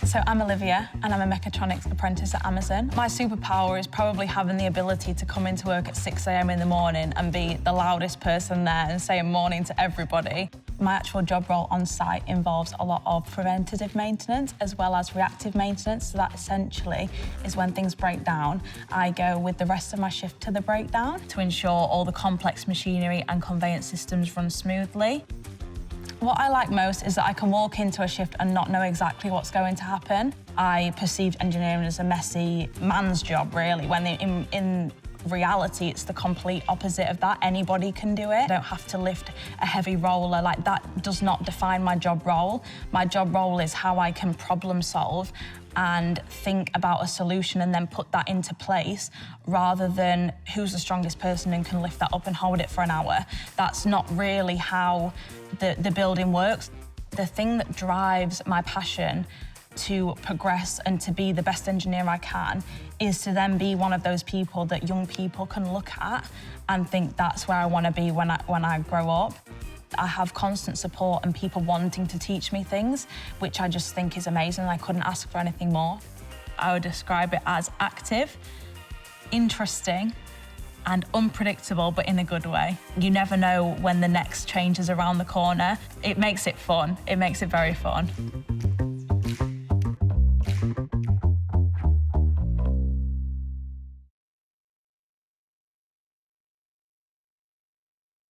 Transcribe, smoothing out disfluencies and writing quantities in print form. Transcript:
So I'm Olivia, and I'm a Mechatronics apprentice at Amazon. My superpower is probably having the ability to come into work at 6 a.m. in the morning and be the loudest person there and saying morning to everybody. My actual job role on site involves a lot of preventative maintenance as well as reactive maintenance. So that essentially is when things break down, I go with the rest of my shift to the breakdown to ensure all the complex machinery and conveyance systems run smoothly. What I like most is that I can walk into a shift and not know exactly what's going to happen. I perceived engineering as a messy man's job, really, when in reality, it's the complete opposite of that. Anybody can do it. I don't have to lift a heavy roller. Like, that does not define my job role. My job role is how I can problem solve and think about a solution and then put that into place, rather than who's the strongest person and can lift that up and hold it for an hour. That's not really how the building works. The thing that drives my passion to progress and to be the best engineer I can is to then be one of those people that young people can look at and think that's where I want to be when I grow up. I have constant support and people wanting to teach me things, which I just think is amazing. I couldn't ask for anything more. I would describe it as active, interesting, and unpredictable, but in a good way. You never know when the next change is around the corner. It makes it fun. It makes it very fun.